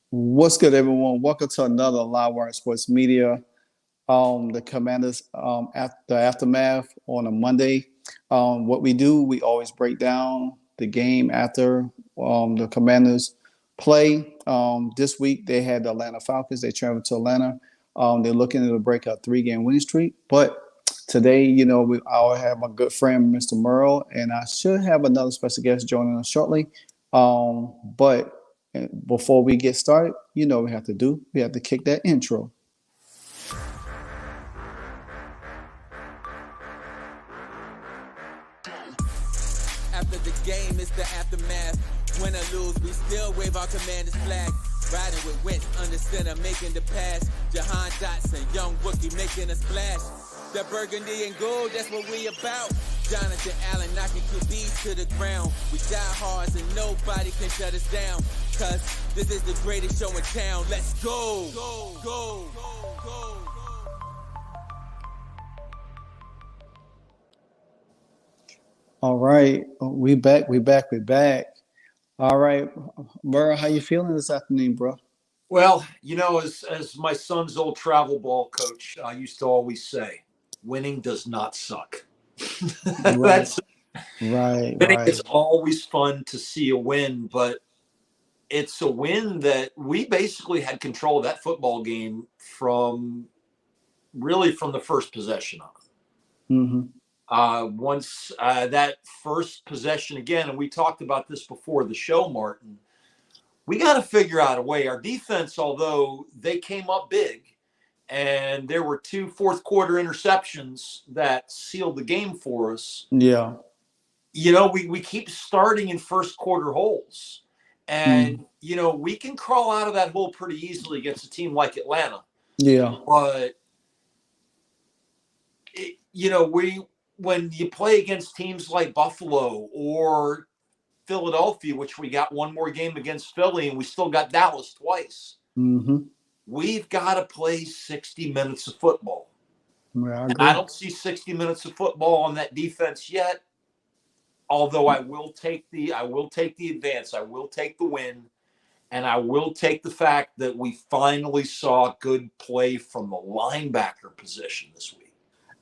What's good, everyone? Welcome to another Live Wire Sports Media. The Commanders after the aftermath on a Monday. What we do, we always break down the game after the Commanders play. This week they had the Atlanta Falcons. They traveled to Atlanta. They're looking to break a 3-game winning streak. But today, I'll have my good friend Mr. Merle, and I should have another special guest joining us shortly. But before we get started, what we have to do. We have to kick that intro. After the game, it's the aftermath. Win or lose, we still wave our commander's flag. Riding with Wentz under center, making the pass. Jahan Dotson, young rookie, making a splash. The burgundy and gold, that's what we about. Jonathan Allen knocking QBs to the ground. We die hard and nobody can shut us down. Cause this is the greatest show in town. Let's go! Go, go, go, go. All right, we back. All right, Merle, how you feeling this afternoon, bro? Well, as my son's old travel ball coach used to always say, winning does not suck. Right, That's right, winning. right. It's always fun to see a win, but it's a win that we basically had control of that football game from the first possession on. Mm-hmm. Once that first possession again, and we talked about this before the show, Martin, we got to figure out a way. Our defense, although they came up big, and there were 2 fourth quarter interceptions that sealed the game for us. Yeah. We keep starting in first quarter holes. And, we can crawl out of that hole pretty easily against a team like Atlanta. Yeah. But, when you play against teams like Buffalo or Philadelphia, which we got one more game against Philly, and we still got Dallas twice, Mm-hmm. we've got to play 60 minutes of football. Yeah, And I don't see 60 minutes of football on that defense yet. Although I will take the advance, I will take the win, and I will take the fact that we finally saw good play from the linebacker position this week.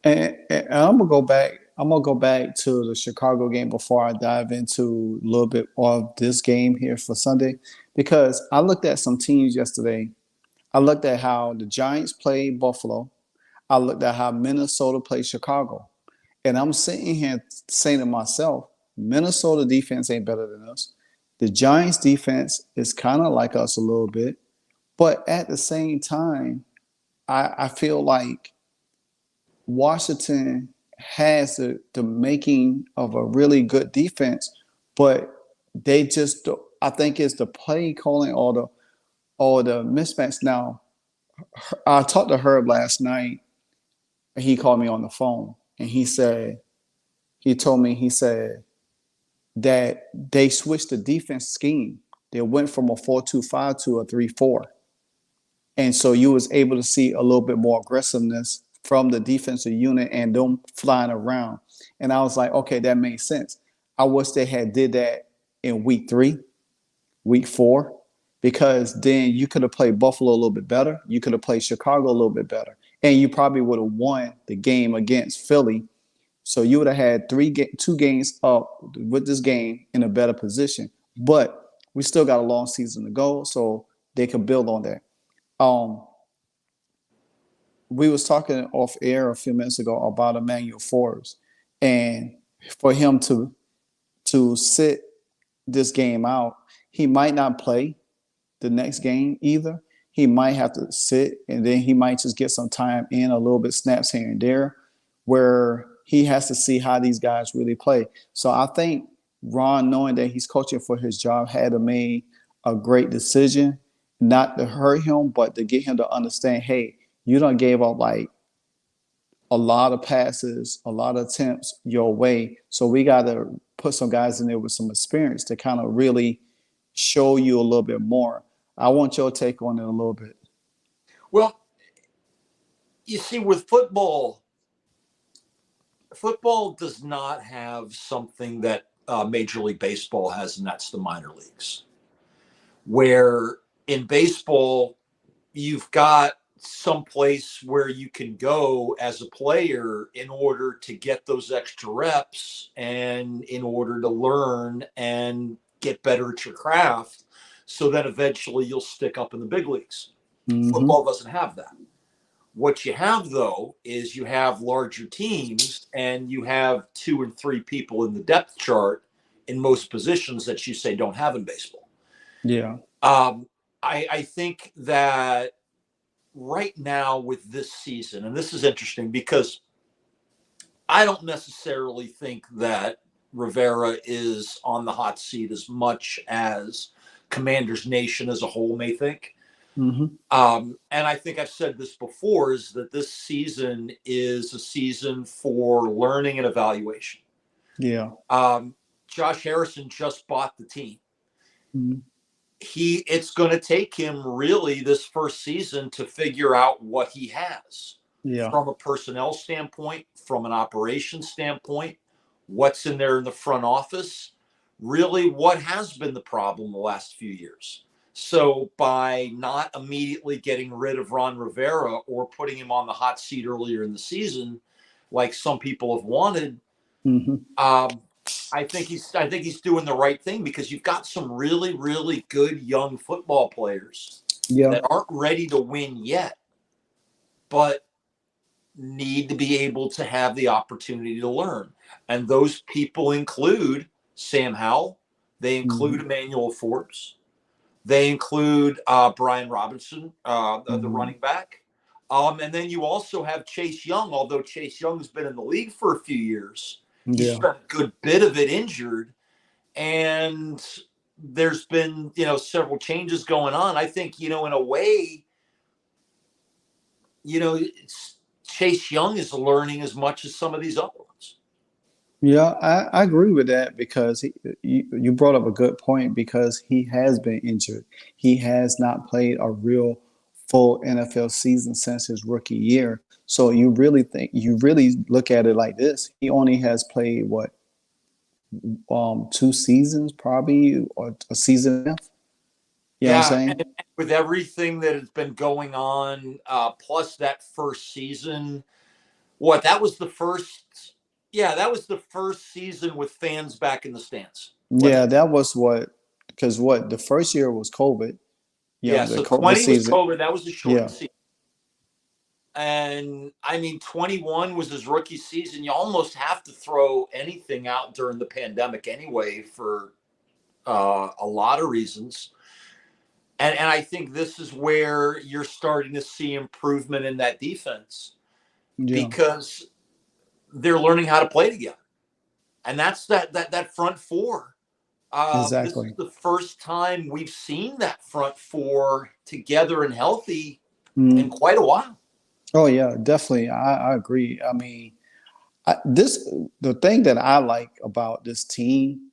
And I'm gonna go back. I'm gonna go back to the Chicago game before I dive into a little bit of this game here for Sunday, because I looked at some teams yesterday. I looked at how the Giants played Buffalo. I looked at how Minnesota played Chicago, and I'm sitting here saying to myself, Minnesota defense ain't better than us. The Giants defense is kind of like us a little bit, but at the same time, I feel like Washington has the making of a really good defense, but they just, I think it's the play calling or the mismatch. Now, I talked to Herb last night, and he called me on the phone, and he said that they switched the defense scheme. They went from a 4-2-5 to a 3-4. And so you was able to see a little bit more aggressiveness from the defensive unit and them flying around. And I was like, okay, that makes sense. I wish they had did that in week 3, week 4, because then you could have played Buffalo a little bit better. You could have played Chicago a little bit better. And you probably would have won the game against Philly. So you would have had 2 games up with this game in a better position. But we still got a long season to go, so they can build on that. We was talking off air a few minutes ago about Emmanuel Forbes, and for him to sit this game out, he might not play the next game either. He might have to sit, and then he might just get some time in, a little bit snaps here and there, where he has to see how these guys really play. So I think Ron, knowing that he's coaching for his job, had to make a great decision, not to hurt him, but to get him to understand, hey, you done gave up like a lot of passes, a lot of attempts your way. So we got to put some guys in there with some experience to kind of really show you a little bit more. I want your take on it a little bit. Well, you see, with football does not have something that Major League Baseball has, and that's the minor leagues, where in baseball, you've got some place where you can go as a player in order to get those extra reps and in order to learn and get better at your craft so that eventually you'll stick up in the big leagues. Mm-hmm. Football doesn't have that. What you have, though, is you have larger teams and you have 2 and 3 people in the depth chart in most positions that you say don't have in baseball. Yeah. I think that right now with this season, and this is interesting because I don't necessarily think that Rivera is on the hot seat as much as Commanders Nation as a whole may think. Mm-hmm. And I think I've said this before, is that this season is a season for learning and evaluation. Yeah. Josh Harrison just bought the team. Mm-hmm. It's going to take him really this first season to figure out what he has. Yeah. From a personnel standpoint, from an operations standpoint, what's in there in the front office, really what has been the problem the last few years. So by not immediately getting rid of Ron Rivera or putting him on the hot seat earlier in the season, like some people have wanted, Mm-hmm. I think he's doing the right thing because you've got some really, really good young football players that aren't ready to win yet, but need to be able to have the opportunity to learn. And those people include Sam Howell. They include Emmanuel Forbes. They include Brian Robinson, the running back. And then you also have Chase Young, although Chase Young's been in the league for a few years. He spent a good bit of it injured. And there's been, several changes going on. I think, in a way, Chase Young is learning as much as some of these other ones. Yeah, I agree with that because you brought up a good point because he has been injured. He has not played a real full NFL season since his rookie year. So you really look at it like this. He only has played 2 seasons probably, or a season and a half. You know what I'm saying? And with everything that has been going on, plus that first season, that was the first season with fans back in the stands. Yeah, that was because the first year was COVID. So 20 was COVID. That was the short season. And 21 was his rookie season. You almost have to throw anything out during the pandemic anyway for a lot of reasons. And I think this is where you're starting to see improvement in that defense because they're learning how to play together. And that's that front four. Exactly. This is the first time we've seen that front four together and healthy in quite a while. Oh yeah, definitely. I agree. The thing that I like about this team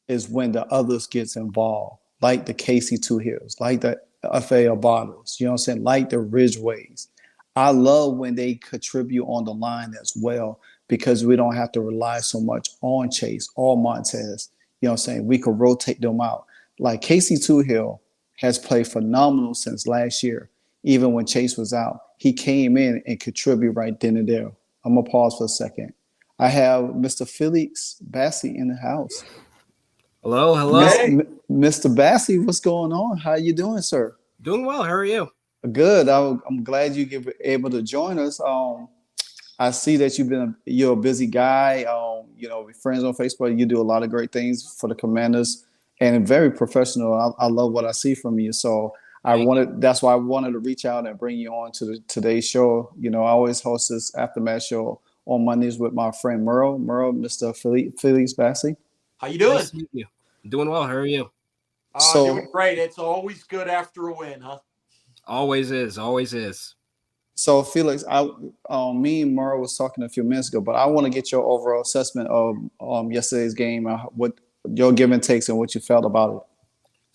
is when the others gets involved, like the KC2 Hills, like the FA Bottles, you know what I'm saying? Like the Ridgeways. I love when they contribute on the line as well because we don't have to rely so much on Chase or Montez. You know what I'm saying? We could rotate them out. Like KC2 Hill has played phenomenal since last year. Even when Chase was out, he came in and contributed right then and there. I'm going to pause for a second. I have Mr. Felix Bassi in the house. Hello. Mr. Bassi, what's going on? How you doing, sir? Doing well. How are you? Good. I'm glad you were able to join us. I see that you're a busy guy. With friends on Facebook, you do a lot of great things for the Commanders and very professional. I love what I see from you. So that's why I wanted to reach out and bring you on to today's show. I always host this aftermath show on Mondays with my friend Merle, Mr. Felix Bassi. How you doing? Nice to meet you. I'm doing well. How are you? Doing great. It's always good after a win, huh? Always is. So Felix, me and Merle was talking a few minutes ago, but I want to get your overall assessment of yesterday's game, what your give and takes and what you felt about it.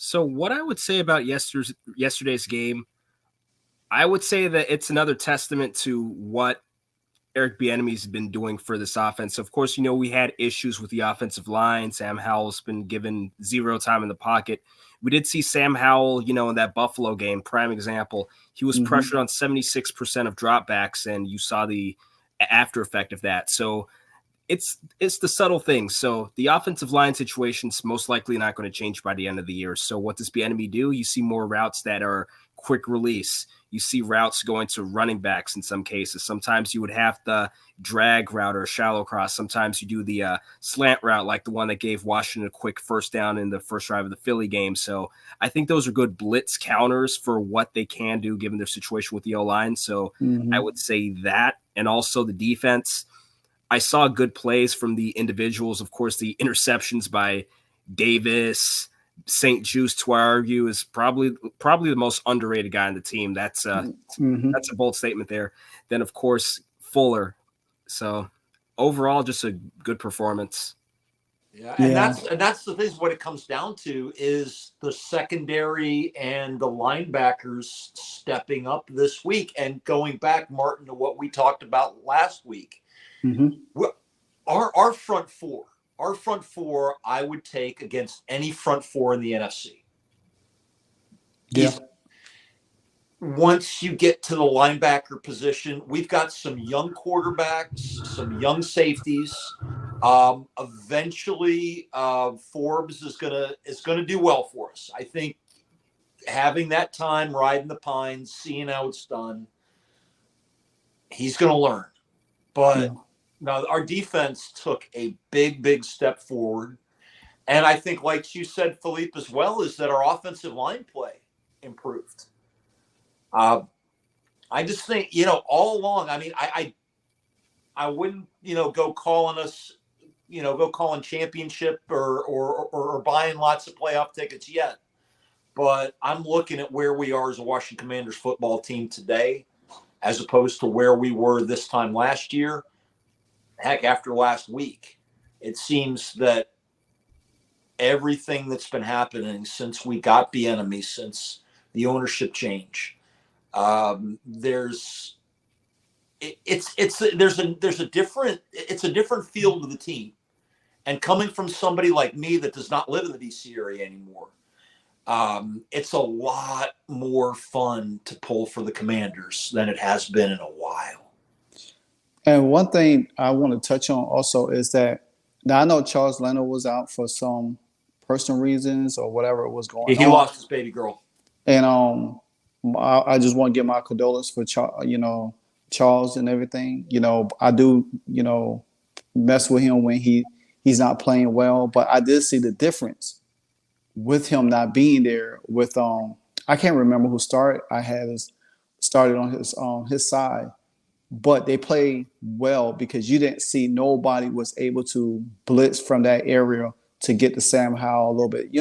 So what I would say about yesterday's game, I would say that it's another testament to what Eric Bieniemy's been doing for this offense. Of course, we had issues with the offensive line. Sam Howell's been given zero time in the pocket. We did see Sam Howell, in that Buffalo game, prime example. He was pressured on 76% of dropbacks, and you saw the after effect of that. So it's the subtle things. So the offensive line situation's most likely not going to change by the end of the year. So what does Bieniemy do? You see more routes that are quick release. You see routes going to running backs in some cases. Sometimes you would have the drag route or shallow cross. Sometimes you do the slant route, like the one that gave Washington a quick first down in the first drive of the Philly game. So I think those are good blitz counters for what they can do given their situation with the O-line. So I would say that. And also the defense. I saw good plays from the individuals. Of course, the interceptions by Davis, St. Juste, to argue, is probably the most underrated guy on the team. That's a bold statement there. Then, of course, Fuller. So overall, just a good performance. Yeah, and that's the thing. What it comes down to is the secondary and the linebackers stepping up this week. And going back, Martin, to what we talked about last week, our front four, I would take against any front four in the NFC. Yeah. Once you get to the linebacker position, we've got some young quarterbacks, some young safeties. Eventually, Forbes is gonna do well for us. I think having that time riding the pines, seeing how it's done, he's gonna learn. But now our defense took a big step forward, and I think, like you said, Philippe, as well, is that our offensive line play improved. I just think, all along, I mean, I wouldn't, go calling championship or buying lots of playoff tickets yet. But I'm looking at where we are as a Washington Commanders football team today, as opposed to where we were this time last year. Heck, after last week, it seems that everything that's been happening since we got Bieniemy, since the ownership change, there's a different feel to the team. And coming from somebody like me that does not live in the DC area anymore, it's a lot more fun to pull for the Commanders than it has been in a while. And one thing I want to touch on also is that now I know Charles Leno was out for some personal reasons or whatever was going on. He lost his baby girl. And I just want to give my condolences for Charles and everything. I do, mess with him when he's not playing well, but I did see the difference with him not being there with I can't remember who started. I had started on his side, but they played well because you didn't see nobody was able to blitz from that area to get to Sam Howell a little bit.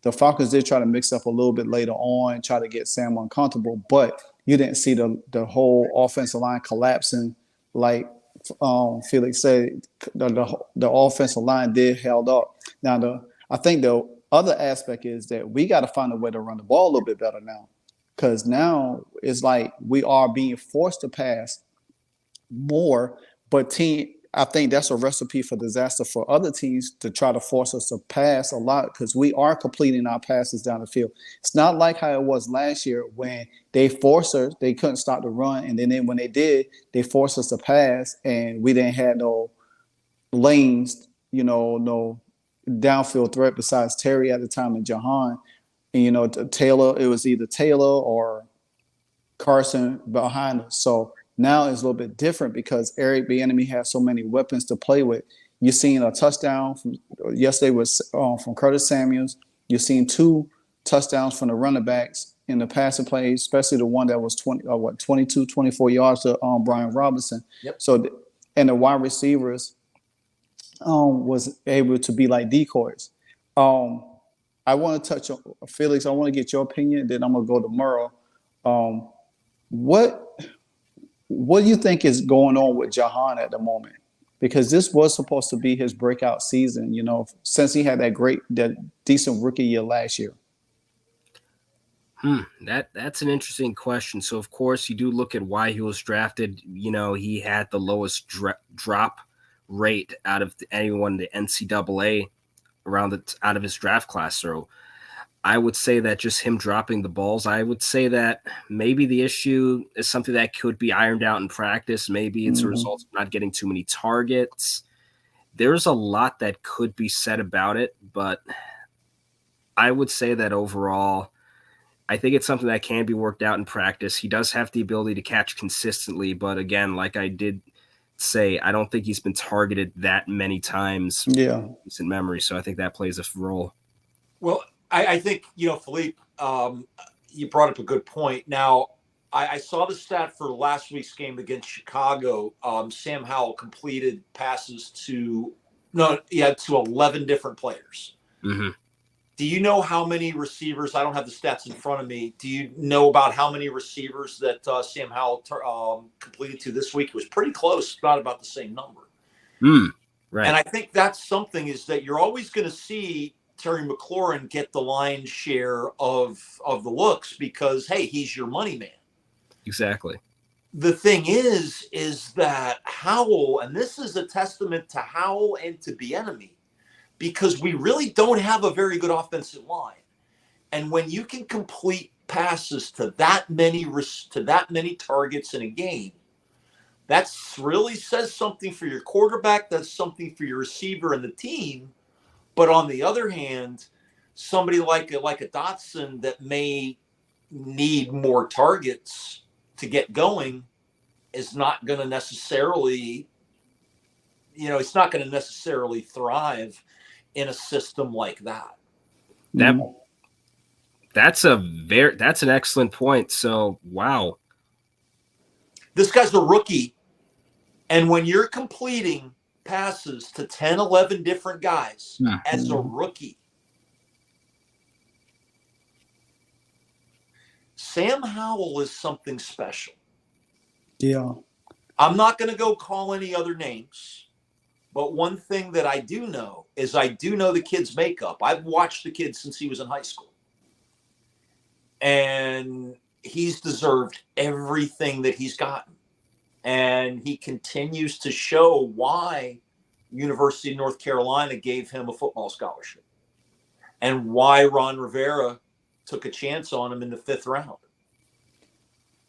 The Falcons did try to mix up a little bit later on, try to get Sam uncomfortable, but you didn't see the whole offensive line collapsing like Felix said. The offensive line did held up. Now, I think the other aspect is that we got to find a way to run the ball a little bit better now, because now it's like we are being forced to pass more, but I think that's a recipe for disaster for other teams to try to force us to pass a lot, because we are completing our passes down the field. It's not like how it was last year when they forced us, they couldn't stop the run, and then when they did, they forced us to pass, and we didn't have no lanes, no downfield threat besides Terry at the time and Jahan. And, Taylor, it was either Taylor or Carson behind us. So now it's a little bit different because Eric Bieniemy has so many weapons to play with. You're seeing a touchdown yesterday was from Curtis Samuels. You're seeing 2 touchdowns from the running backs in the passing plays, especially the one that was 22, 24 yards to Brian Robinson. Yep. So, and the wide receivers was able to be like decoys. I want to touch on Felix. I want to get your opinion. Then I'm gonna go to Merle. What do you think is going on with Jahan at the moment? Because this was supposed to be his breakout season, since he had that decent rookie year last year. That's an interesting question. So, of course, you do look at why he was drafted. He had the lowest drop rate out of anyone in the NCAA out of his draft class. So, I would say that just him dropping the balls, I would say that maybe the issue is something that could be ironed out in practice. Maybe it's a result of not getting too many targets. There's a lot that could be said about it, but I would say that overall, I think it's something that can be worked out in practice. He does have the ability to catch consistently, but again, like I did say, I don't think he's been targeted that many times in recent memory, so I think that plays a role. Well, I think, Philippe, you brought up a good point. Now, I saw the stat for last week's game against Chicago. Sam Howell completed passes to 11 different players. Mm-hmm. Do you know how many receivers? I don't have the stats in front of me. Do you know about how many receivers that Sam Howell completed to this week? It was pretty close, not about the same number. Right. And I think that's something is that you're always going to see Terry McLaurin get the lion's share of the looks because, hey, he's your money man. Exactly. The thing is that Howell, and this is a testament to Howell and to Bieniemy, because we really don't have a very good offensive line. And when you can complete passes to that many targets in a game, that really says something for your quarterback. That's something for your receiver and the team. But on the other hand, somebody like a Dotson that may need more targets to get going is not going to necessarily, it's not going to necessarily thrive in a system like that. That's an excellent point. So, wow. This guy's a rookie. And when you're completing passes to 10, 11 different guys as a rookie, Sam Howell is something special. Yeah. I'm not going to go call any other names, but one thing that I do know is I do know the kid's makeup. I've watched the kid since he was in high school. And he's deserved everything that he's gotten. And he continues to show why University of North Carolina gave him a football scholarship and why Ron Rivera took a chance on him in the 5th round.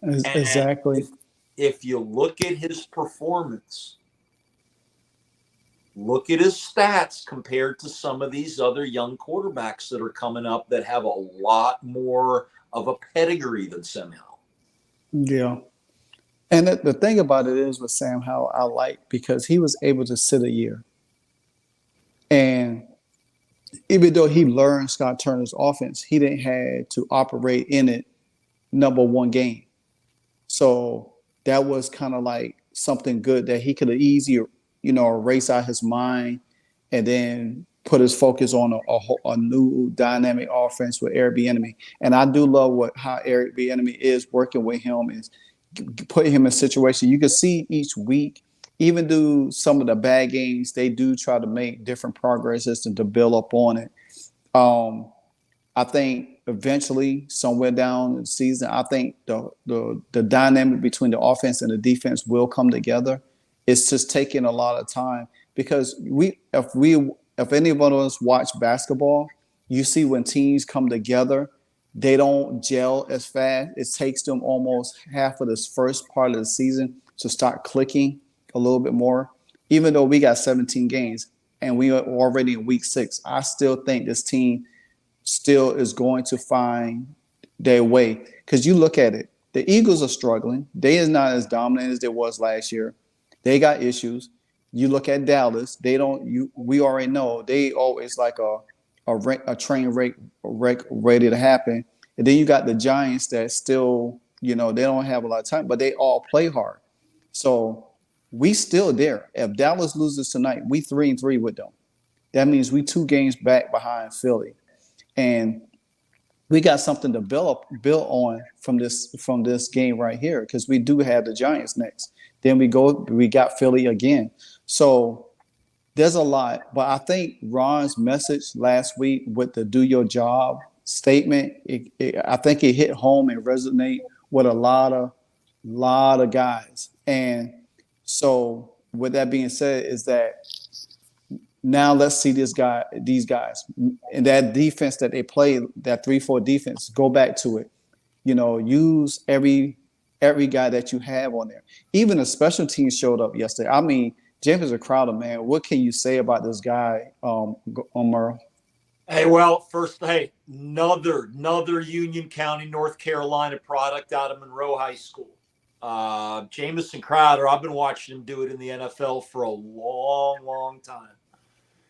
Exactly. If you look at his performance, look at his stats compared to some of these other young quarterbacks that are coming up that have a lot more of a pedigree than Sam Howell. Yeah. And the thing about it is with Sam Howell, I like because he was able to sit a year. And even though he learned Scott Turner's offense, he didn't have to operate in it number one game. So that was kind of like something good that he could have easier, erase out his mind and then put his focus on a new dynamic offense with Eric Bieniemy. And I do love how Eric Bieniemy is working with him is putting him in a situation. You can see each week, even through some of the bad games, they do try to make different progresses and to build up on it. I think eventually, somewhere down the season, I think the dynamic between the offense and the defense will come together. It's just taking a lot of time because if any of us watch basketball, you see when teams come together, they don't gel as fast. It takes them almost half of this first part of the season to start clicking a little bit more. Even though we got 17 games and we are already in week 6, I still think this team still is going to find their way. Because you look at it, the Eagles are struggling. They is not as dominant as they was last year. They got issues. You look at Dallas, we already know they always like a train wreck ready to happen. And then you got the Giants that still, they don't have a lot of time, but they all play hard. So we still there. If Dallas loses tonight, we 3-3 with them. That means we 2 games back behind Philly. And we got something to build on from this game right here because we do have the Giants next. Then we got Philly again. So there's a lot. But I think Ron's message last week with the do your job statement. I think it hit home and resonate with a lot of guys. And so, with that being said, is that now let's see these guys, and that defense that they play, that 3-4 defense. Go back to it. Use every guy that you have on there. Even the special teams showed up yesterday. I mean, James Crowder, man. What can you say about this guy, Merle? Hey, well, first, another Union County, North Carolina product out of Monroe High School. Jamison Crowder, I've been watching him do it in the NFL for a long, long time.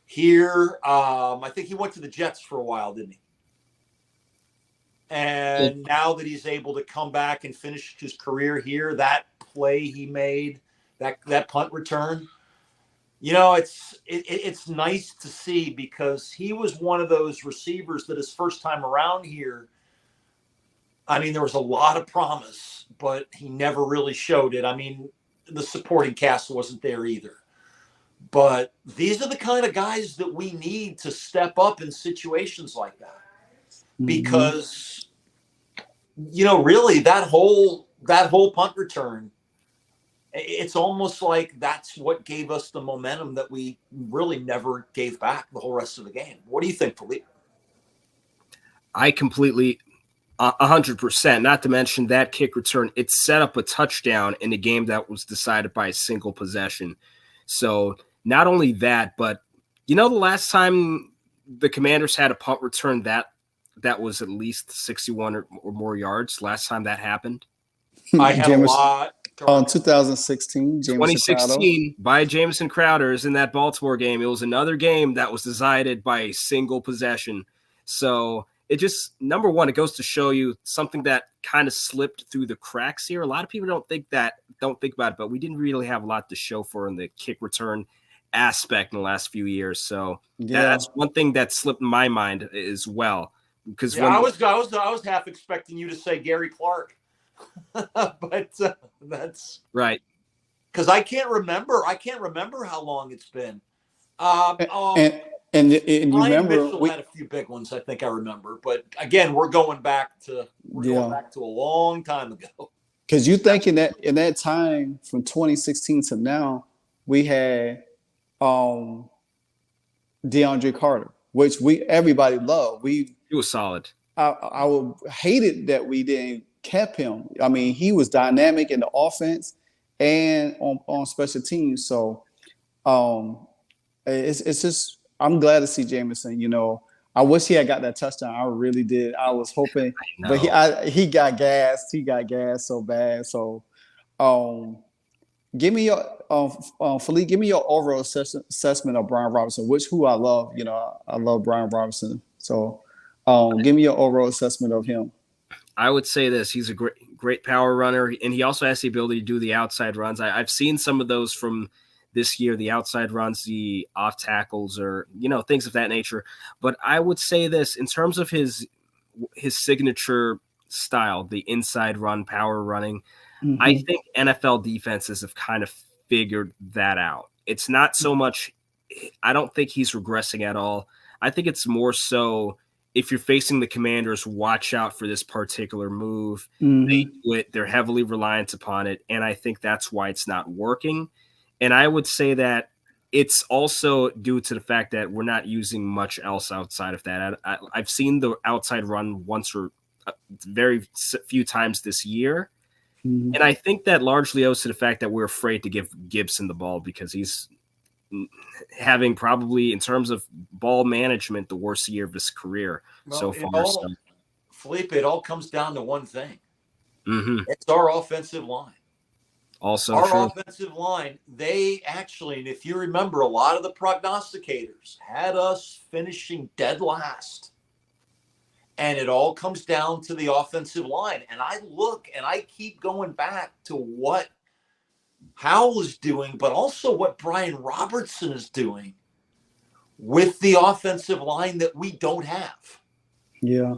Here, I think he went to the Jets for a while, didn't he? And now that he's able to come back and finish his career here, that play he made, that punt return, it's nice to see, because he was one of those receivers that his first time around here, I mean, there was a lot of promise, but he never really showed it. I mean, the supporting cast wasn't there either. But these are the kind of guys that we need to step up in situations like that. Because, really that whole punt return, it's almost like that's what gave us the momentum that we really never gave back the whole rest of the game. What do you think, Philippe? I completely 100%, not to mention that kick return, it set up a touchdown in a game that was decided by a single possession. So not only that, but the last time the Commanders had a punt return that was at least 61 or more yards, last time that happened? I had a lot. 2016, 2016 by Jamison Crowder is in that Baltimore game. It was another game that was decided by a single possession. So it just, number one, it goes to show you something that kind of slipped through the cracks here. A lot of people don't think about it, but we didn't really have a lot to show for in the kick return aspect in the last few years. So that's one thing that slipped in my mind as well. Because I was half expecting you to say Gary Clark, but that's right. Because I can't remember how long it's been. And you remember Mitchell had a few big ones. I think I remember, but again, we're going back to a long time ago. Because you think in that time from 2016 to now, we had DeAndre Carter, which everybody loved. He was solid. I hated that we didn't kept him. I mean, he was dynamic in the offense and on special teams. So it's just, I'm glad to see Jamison. I wish he had got that touchdown. I really did. I was hoping, but he got gassed. He got gassed so bad. So, give me your Philippe. Give me your overall assessment of Brian Robinson, who I love. I love Brian Robinson. So, give me your overall assessment of him. I would say this: he's a great power runner, and he also has the ability to do the outside runs. I've seen some of those from this year, the outside runs, the off tackles, or things of that nature. But I would say this in terms of his signature style, the inside run, power running. Mm-hmm. I think NFL defenses have kind of figured that out. It's not so much. I don't think he's regressing at all. I think it's more so, if you're facing the Commanders, watch out for this particular move. Mm-hmm. They do it. They're heavily reliant upon it. And I think that's why it's not working. And I would say that it's also due to the fact that we're not using much else outside of that. I've seen the outside run once or very few times this year. Mm-hmm. And I think that largely owes to the fact that we're afraid to give Gibson the ball, because he's having probably, in terms of ball management, the worst year of his career so far. Philippe, it all comes down to one thing. Mm-hmm. It's our offensive line. Also our offensive line, they actually, and if you remember, a lot of the prognosticators had us finishing dead last. And it all comes down to the offensive line. And I look and I keep going back to what Howell is doing, but also what Brian Robertson is doing with the offensive line that we don't have. Yeah.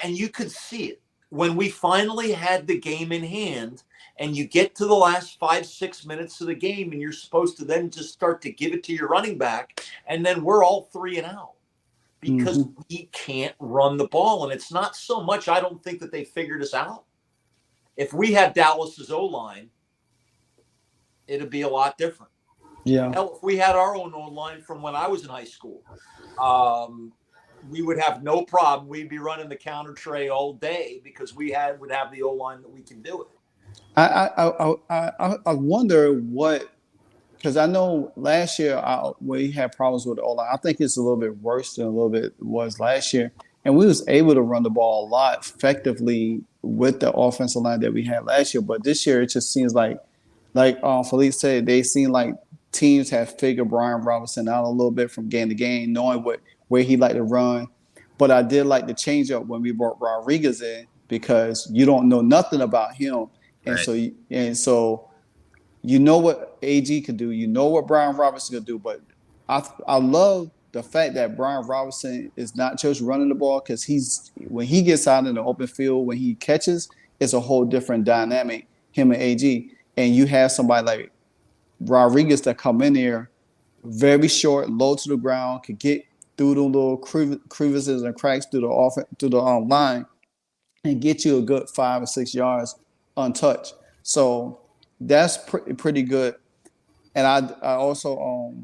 And you could see it when we finally had the game in hand, and you get to the last 5-6 minutes of the game, and you're supposed to then just start to give it to your running back, and then we're all 3 and out. because we can't run the ball. And it's not so much, I don't think that they figured us out. If we had Dallas's O-line, it'd be a lot different. Yeah. Hell, if we had our own O-line from when I was in high school, we would have no problem. We'd be running the counter tray all day because would have the O-line that we can do it. I wonder what, because I know last year we had problems with the O-line. I think it's a little bit worse than a little bit was last year, and we was able to run the ball a lot effectively with the offensive line that we had last year. But this year, it just seems like Felipe said, they seem like teams have figured Brian Robinson out a little bit from game to game, knowing where he liked to run. But I did like the change up when we brought Rodriguez in, because you don't know nothing about him. And right. so you know what AG could do, you know what Brian Robinson could do, but I love the fact that Brian Robinson is not just running the ball, because when he gets out in the open field, when he catches, it's a whole different dynamic, him and AG. And you have somebody like Rodriguez that come in there very short, low to the ground, could get through the little crevices and cracks through the line and get you a good 5 or 6 yards untouched. So that's pretty good. And I also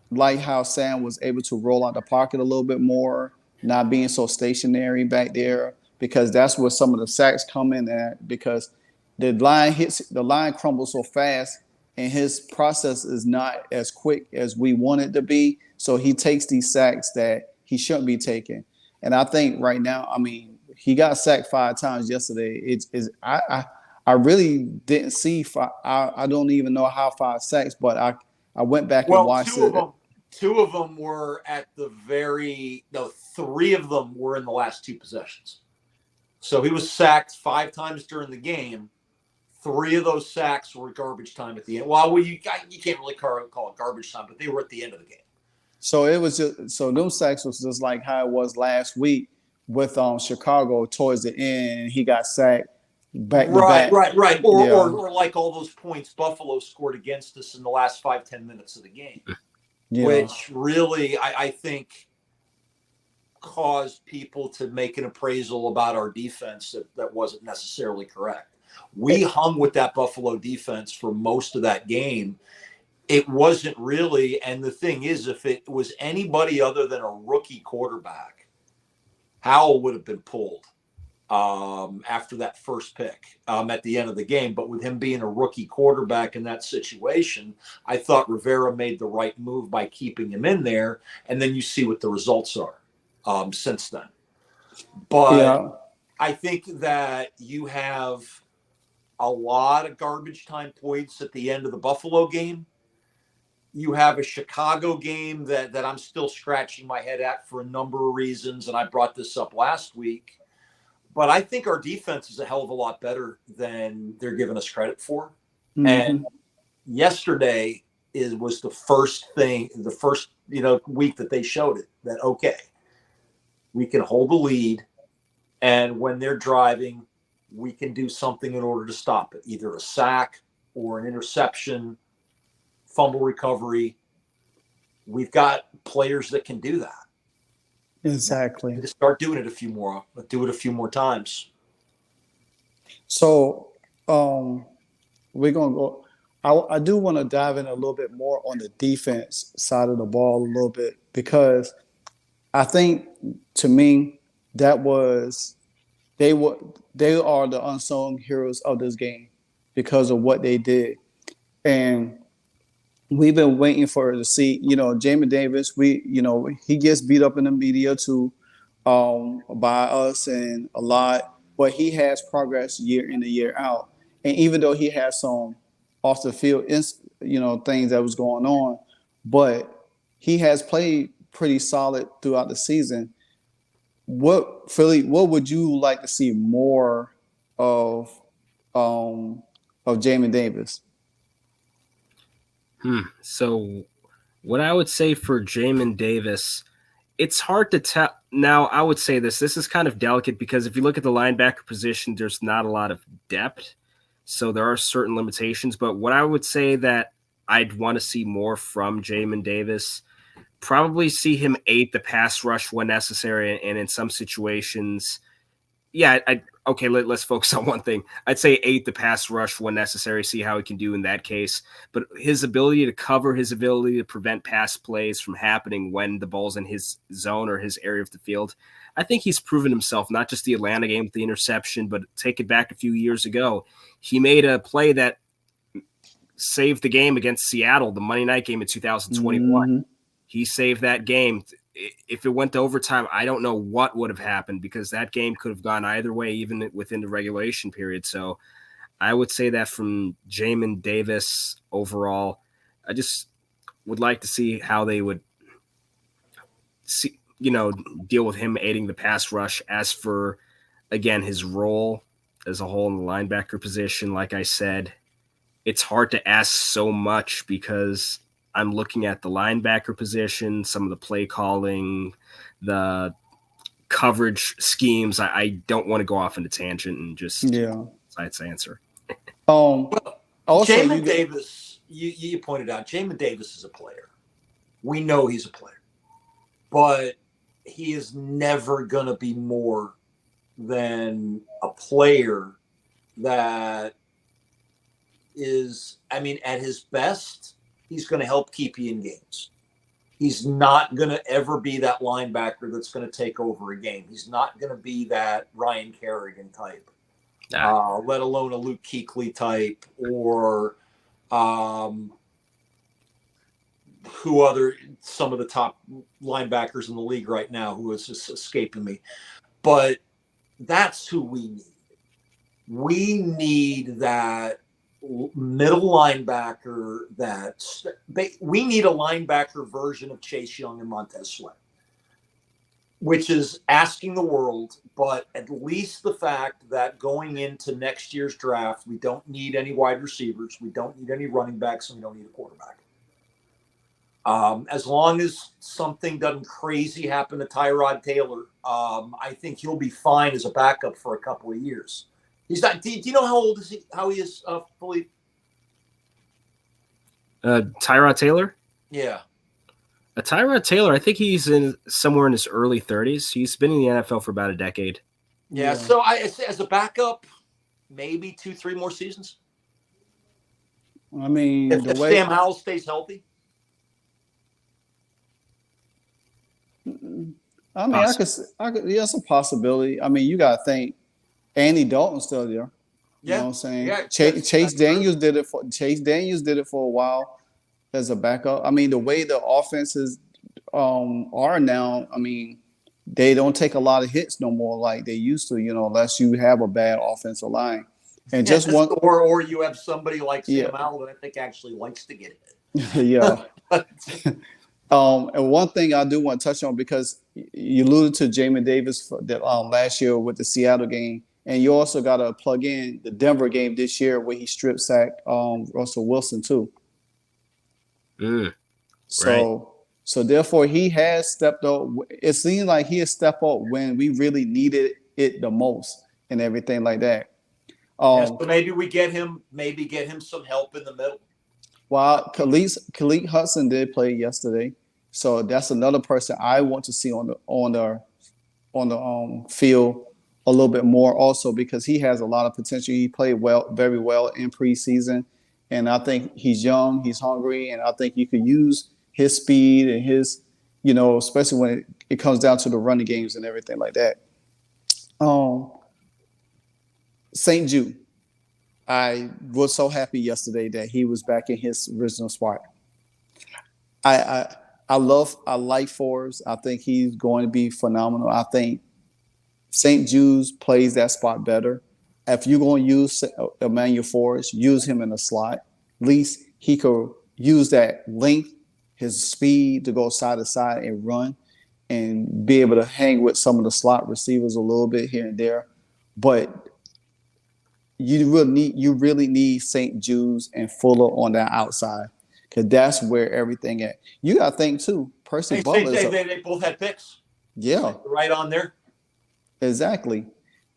like how Sam was able to roll out the pocket a little bit more, not being so stationary back there, because that's where some of the sacks come in at, because the line crumbles so fast, and his process is not as quick as we want it to be. So he takes these sacks that he shouldn't be taking. And I think right now, I mean, he got sacked 5 times yesterday. I really didn't see I don't even know how 5 sacks, but I went back and watched it. Two of them were at the three of them were in the last 2 possessions. So he was sacked 5 times during the game. 3 of those sacks were garbage time at the end. Well, you can't really call it garbage time, but they were at the end of the game. So it was those sacks was just like how it was last week with Chicago towards the end. He got sacked back to back. Right. Or like all those points Buffalo scored against us in the last 5-10 minutes of the game, which really I think caused people to make an appraisal about our defense that wasn't necessarily correct. We hung with that Buffalo defense for most of that game. It wasn't really, and the thing is, if it was anybody other than a rookie quarterback, Howell would have been pulled after that first pick at the end of the game. But with him being a rookie quarterback in that situation, I thought Rivera made the right move by keeping him in there. And then you see what the results are since then. But I think that you have a lot of garbage time points at the end of the Buffalo game. You have a Chicago game that I'm still scratching my head at for a number of reasons, and I brought this up last week. But I think our defense is a hell of a lot better than they're giving us credit for. Mm-hmm. And yesterday was the first week that they showed it, that, okay, we can hold the lead, and when they're driving, we can do something in order to stop it, either a sack or an interception, fumble recovery. We've got players that can do that. Exactly. To start doing it a few more times. So we're gonna go. I do want to dive in a little bit more on the defense side of the ball a little bit, because I think, to me, they are the unsung heroes of this game because of what they did. And we've been waiting to see, Jamin Davis, he gets beat up in the media too by us and a lot, but he has progress year in and year out. And even though he has some off the field, things that was going on, but he has played pretty solid throughout the season. Philly, what would you like to see more of Jamin Davis? So what I would say for Jamin Davis, it's hard to tell. Now, I would say this is kind of delicate, because if you look at the linebacker position, there's not a lot of depth. So there are certain limitations. But what I would say that I'd want to see more from Jamin Davis, probably see him aid the pass rush when necessary, and in some situations, let's focus on one thing. I'd say aid the pass rush when necessary, see how he can do in that case. But his ability to cover, his ability to prevent pass plays from happening when the ball's in his zone or his area of the field, I think he's proven himself, not just the Atlanta game with the interception, but take it back a few years ago. He made a play that saved the game against Seattle, the Monday night game in 2021. Mm-hmm. He saved that game. If it went to overtime, I don't know what would have happened because that game could have gone either way, even within the regulation period. So I would say that from Jamin Davis overall, I just would like to see how they would deal with him aiding the pass rush. As for, again, his role as a whole in the linebacker position, like I said, it's hard to ask so much because I'm looking at the linebacker position, some of the play calling, the coverage schemes. I don't want to go off on a tangent and just let's answer. Also, Jamin Davis, you pointed out, Jamin Davis is a player. We know he's a player, but he is never going to be more than a player that is, I mean, at his best, he's going to help keep you in games. He's not going to ever be that linebacker that's going to take over a game. He's not going to be that Ryan Kerrigan type, let alone a Luke Kuechly type, or some of the top linebackers in the league right now who is just escaping me. But that's who we need. We need that middle linebacker we need a linebacker version of Chase Young and Montez Sweat, which is asking the world, but at least the fact that going into next year's draft, we don't need any wide receivers, we don't need any running backs, and we don't need a quarterback. As long as something doesn't crazy happen to Tyrod Taylor, I think he'll be fine as a backup for a couple of years. He's not. Do you know how old is he? How he is fully? Tyrod Taylor. Yeah. Tyrod Taylor. I think he's somewhere in his early 30s. He's been in the NFL for about a decade. Yeah. So as a backup, maybe 2-3 more seasons. I mean, if Sam Howell stays healthy. I mean, I could. That's a possibility. I mean, you got to think. Andy Dalton's still there. You know what I'm saying? Yeah, Chase Daniels did it for a while as a backup. I mean, the way the offenses are now, I mean, they don't take a lot of hits no more like they used to, unless you have a bad offensive line. And or you have somebody like Sam Howell that I think actually likes to get it. Yeah. And one thing I do want to touch on, because you alluded to Jamin Davis last year with the Seattle game, and you also got to plug in the Denver game this year where he strip sacked Russell Wilson too. So therefore he has stepped up. It seems like he has stepped up when we really needed it the most and everything like that. So maybe we get him some help in the middle. Well, Khalid Hudson did play yesterday, so that's another person I want to see on the field a little bit more, also because he has a lot of potential. He played very well in preseason, and I think he's young, he's hungry, and I think you could use his speed and his, especially when it comes down to the running games and everything like that. St. Jude. I was so happy yesterday that he was back in his original spot. I like Forbes. I think he's going to be phenomenal. I think St. Jude's plays that spot better. If you're going to use Emmanuel Forbes, use him in the slot. At least he could use that length, his speed to go side to side and run and be able to hang with some of the slot receivers a little bit here and there. But you really need St. Jude's and Fuller on that outside, because that's where everything at. You got to think too. Percy Butler. They both had picks. Yeah, right on there. Exactly,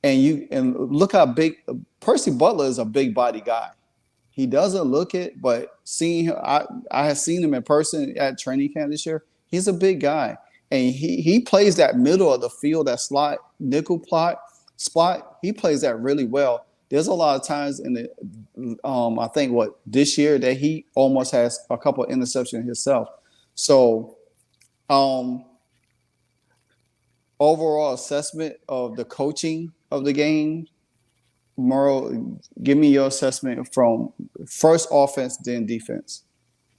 and look how big Percy Butler is. A big body guy. He doesn't look it, but seeing him, I have seen him in person at training camp this year. He's a big guy, and he plays that middle of the field, that slot nickel spot. He plays that really well. There's a lot of times in the I think this year that he almost has a couple of interceptions himself. So overall assessment of the coaching of the game, Merle, give me your assessment from first offense, then defense.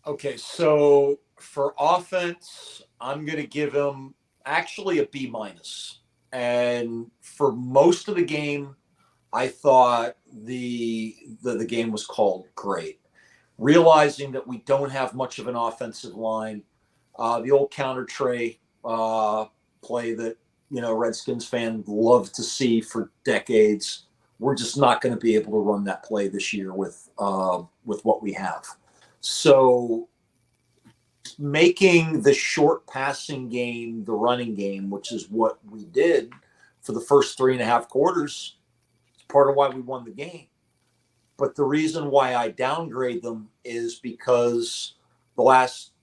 Okay, so for offense, I'm going to give him actually a B minus. And for most of the game, I thought the game was called great. Realizing that we don't have much of an offensive line, the old counter tray play that Redskins fans love to see for decades. We're just not going to be able to run that play this year with what we have. So making the short passing game the running game, which is what we did for the first 3.5 quarters, is part of why we won the game. But the reason why I downgrade them is because the last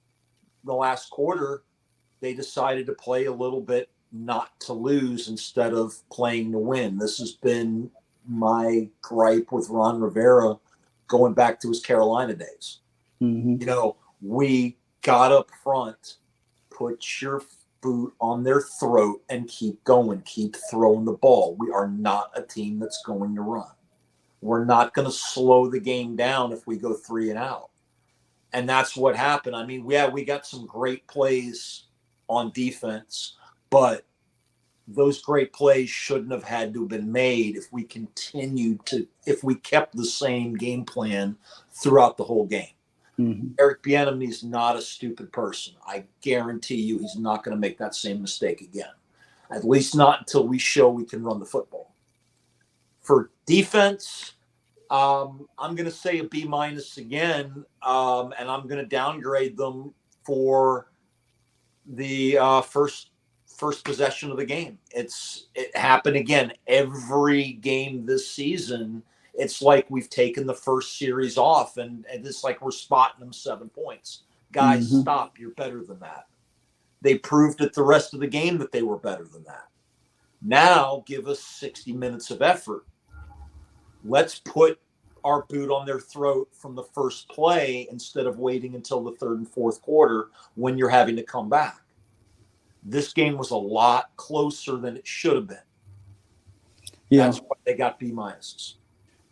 quarter, they decided to play a little bit not to lose instead of playing to win. This has been my gripe with Ron Rivera going back to his Carolina days. Mm-hmm. We got up front, put your boot on their throat and keep going, keep throwing the ball. We are not a team that's going to run. We're not going to slow the game down if we go 3 and out. And that's what happened. I mean, we got some great plays on defense, but those great plays shouldn't have had to have been made if we kept the same game plan throughout the whole game. Mm-hmm. Eric Bieniemy's not a stupid person. I guarantee you he's not going to make that same mistake again. At least not until we show we can run the football. For defense, I'm going to say a B minus again, and I'm going to downgrade them for the first possession of the game. It happened again every game this season. It's like we've taken the first series off, and it's like we're spotting them 7 points. Guys, mm-hmm. Stop. You're better than that. They proved it the rest of the game that they were better than that. Now give us 60 minutes of effort. Let's put our boot on their throat from the first play instead of waiting until the 3rd and 4th quarter when you're having to come back. This game was a lot closer than it should have been. Yeah. That's why they got B minuses.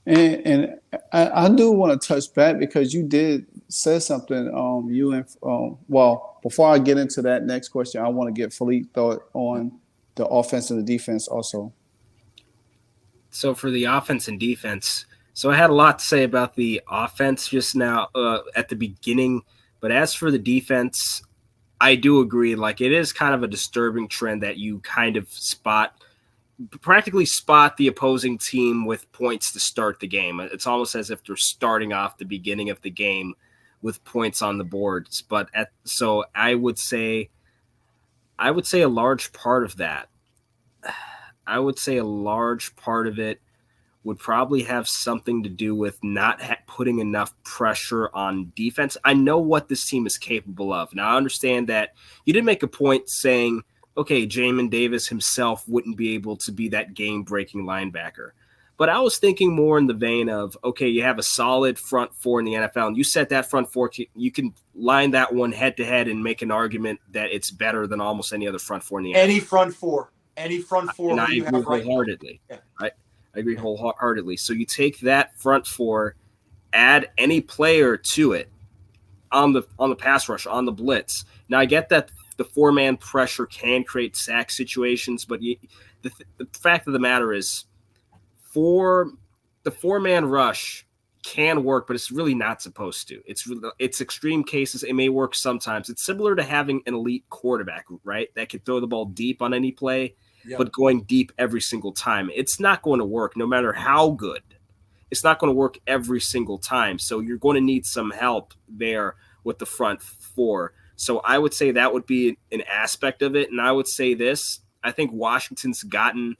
And I do want to touch back because you did say something. Before I get into that next question, I want to get Philippe thought on the offense and the defense also. So for the offense and defense, so I had a lot to say about the offense just now at the beginning, but as for the defense, I do agree. Like, it is kind of a disturbing trend that you kind of practically spot the opposing team with points to start the game. It's almost as if they're starting off the beginning of the game with points on the boards. But so I would say a large part of that. I would say a large part of it would probably have something to do with not putting enough pressure on defense. I know what this team is capable of. Now, I understand that you did make a point saying, okay, Jamin Davis himself wouldn't be able to be that game-breaking linebacker. But I was thinking more in the vein of, okay, you have a solid front four in the NFL, and you set that front four, you can line that one head-to-head and make an argument that it's better than almost any other front four in the NFL. Any front four. And I agree wholeheartedly. Yeah. I agree wholeheartedly. So you take that front four, add any player to it on the pass rush, on the blitz. Now, I get that the 4-man pressure can create sack situations, but the fact of the matter is, the 4-man rush can work, but it's really not supposed to. It's extreme cases. It may work sometimes. It's similar to having an elite quarterback, right? That can throw the ball deep on any play, but going deep every single time. It's not going to work no matter how good. It's not going to work every single time. So you're going to need some help there with the front four. So I would say that would be an aspect of it. And I would say this, I think Washington's gotten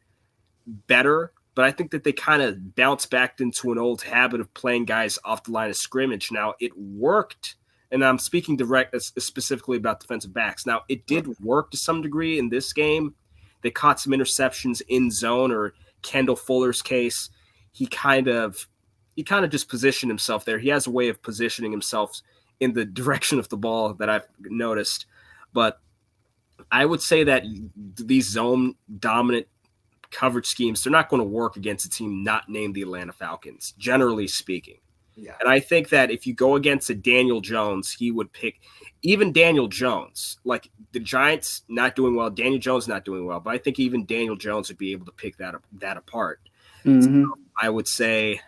better, but I think that they kind of bounced back into an old habit of playing guys off the line of scrimmage. Now, it worked And I'm speaking specifically about defensive backs. Now, it did work to some degree in this game. They caught some interceptions in zone, or Kendall Fuller's case, he kind of just positioned himself there. He has a way of positioning himself in the direction of the ball that I've noticed. But I would say that these zone dominant coverage schemes, they're not going to work against a team not named the Atlanta Falcons, generally speaking. Yeah. And I think that if you go against a Daniel Jones, he would pick even Daniel Jones. Like the Giants not doing well, Daniel Jones not doing well, but I think even Daniel Jones would be able to pick that apart. Mm-hmm. So I would say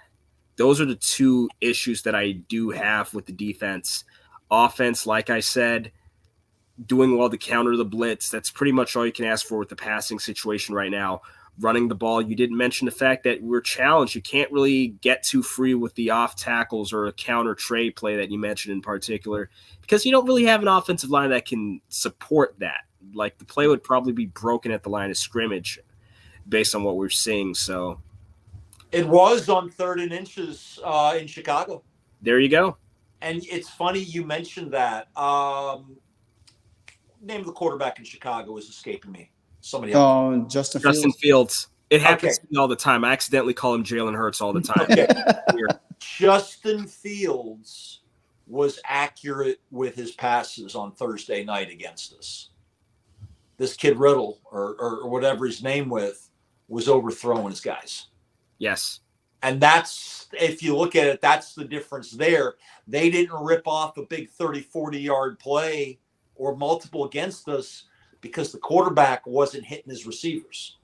those are the two issues that I do have with the defense. Offense, like I said, doing well to counter the blitz. That's pretty much all you can ask for with the passing situation right now. Running the ball, you didn't mention the fact that we're challenged. You can't really get too free with the off tackles or a counter trade play that you mentioned in particular, because you don't really have an offensive line that can support that. Like the play would probably be broken at the line of scrimmage based on what we're seeing. So it was on 3rd and inches in Chicago. There you go. And it's funny you mentioned that. Name of the quarterback in Chicago is escaping me. Somebody else. Justin Fields. It happens to me all the time. I accidentally call him Jalen Hurts all the time. Okay. Justin Fields was accurate with his passes on Thursday night against us. This kid Riddle, or whatever his name was overthrowing his guys. Yes. And that's, if you look at it, that's the difference there. They didn't rip off a big 30, 40-yard play or multiple against us because the quarterback wasn't hitting his receivers.